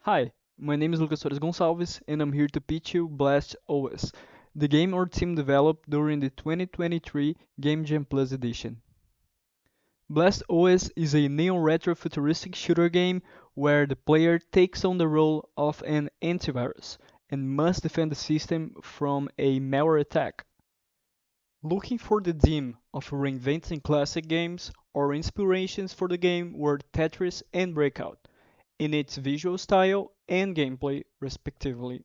Hi, my name is Lucas Gonçalves and I'm here to pitch you Blast.OS, the game our team developed during the 2023 Game Jam Plus edition. Blast.OS is a neo-retro futuristic shooter game where the player takes on the role of an antivirus and must defend the system from a malware attack. Looking for the theme of reinventing classic games, our inspirations for the game were Tetris and Breakout, in its visual style and gameplay, respectively.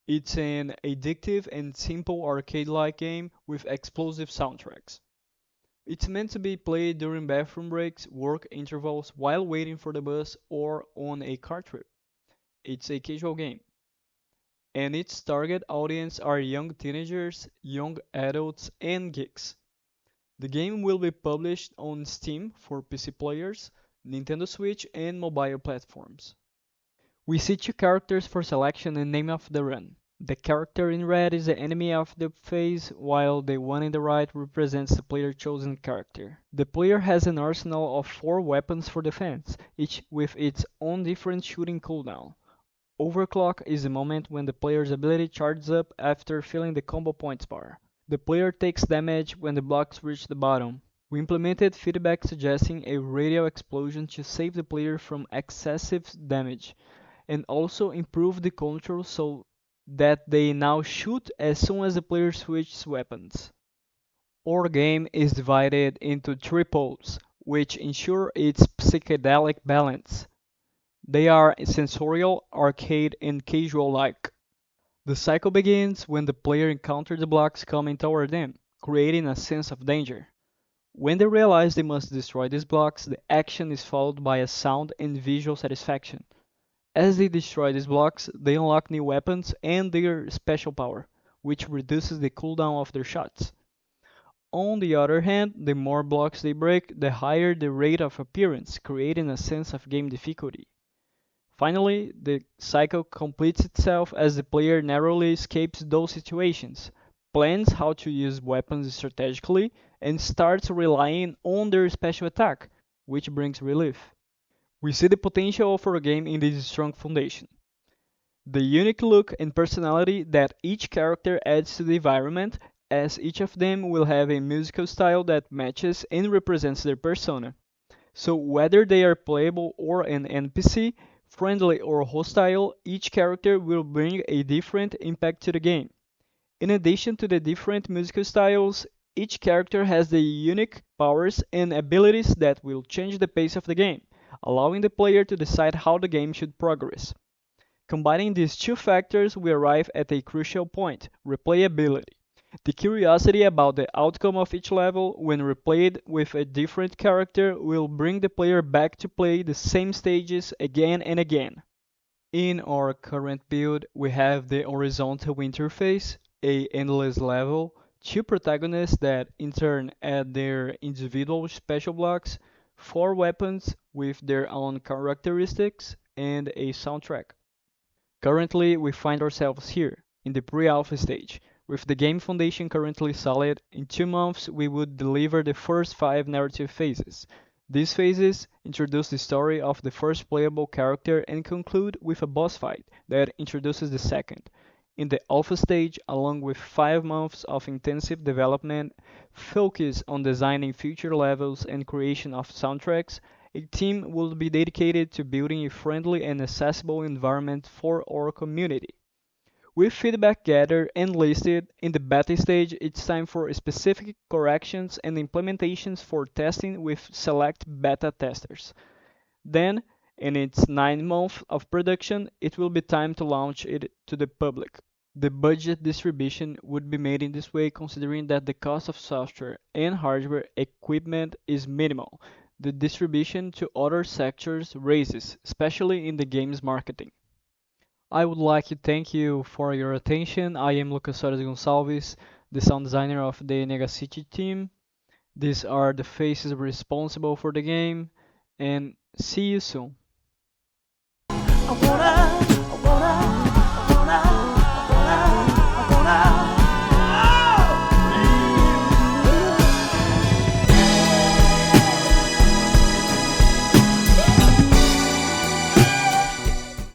It's an addictive and simple arcade-like game with explosive soundtracks. It's meant to be played during bathroom breaks, work intervals, while waiting for the bus, or on a car trip. It's a casual game, and its target audience are young teenagers, young adults, and geeks. The game will be published on Steam for PC players, Nintendo Switch, and mobile platforms. We see two characters for selection and name of the run. The character in red is the enemy of the phase, while the one in the right represents the player chosen character. The player has an arsenal of 4 weapons for defense, each with its own different shooting cooldown. Overclock is the moment when the player's ability charges up after filling the combo points bar. The player takes damage when the blocks reach the bottom. We implemented feedback suggesting a radial explosion to save the player from excessive damage, and also improve the control so that they now shoot as soon as the player switches weapons. Our game is divided into three poles, which ensure its psychedelic balance. They are sensorial, arcade, and casual-like. The cycle begins when the player encounters the blocks coming toward them, creating a sense of danger. When they realize they must destroy these blocks, the action is followed by a sound and visual satisfaction. As they destroy these blocks, they unlock new weapons and their special power, which reduces the cooldown of their shots. On the other hand, the more blocks they break, the higher the rate of appearance, creating a sense of game difficulty. Finally, the cycle completes itself as the player narrowly escapes those situations, plans how to use weapons strategically, and starts relying on their special attack, which brings relief. We see the potential of our game in this strong foundation. The unique look and personality that each character adds to the environment, as each of them will have a musical style that matches and represents their persona. So whether they are playable or an NPC, friendly or hostile, each character will bring a different impact to the game. In addition to the different musical styles, each character has the unique powers and abilities that will change the pace of the game, allowing the player to decide how the game should progress. Combining these two factors, we arrive at a crucial point: replayability. The curiosity about the outcome of each level, when replayed with a different character, will bring the player back to play the same stages again and again. In our current build, we have the horizontal interface, a endless level, two protagonists that in turn add their individual special blocks, 4 weapons with their own characteristics, and a soundtrack. Currently, we find ourselves here, in the pre-alpha stage. With the game foundation currently solid, in 2 months we would deliver the first 5 narrative phases. These phases introduce the story of the first playable character and conclude with a boss fight that introduces the second. In the alpha stage, along with 5 months of intensive development, focus on designing future levels and creation of soundtracks, a team will be dedicated to building a friendly and accessible environment for our community. With feedback gathered and listed in the beta stage, it's time for specific corrections and implementations for testing with select beta testers. Then, in its 9 months of production, it will be time to launch it to the public. The budget distribution would be made in this way considering that the cost of software and hardware equipment is minimal. The distribution to other sectors raises, especially in the games marketing. I would like to thank you for your attention. I am Lucas Gonçalves, the sound designer of the Negacity team. These are the faces responsible for the game, and see you soon.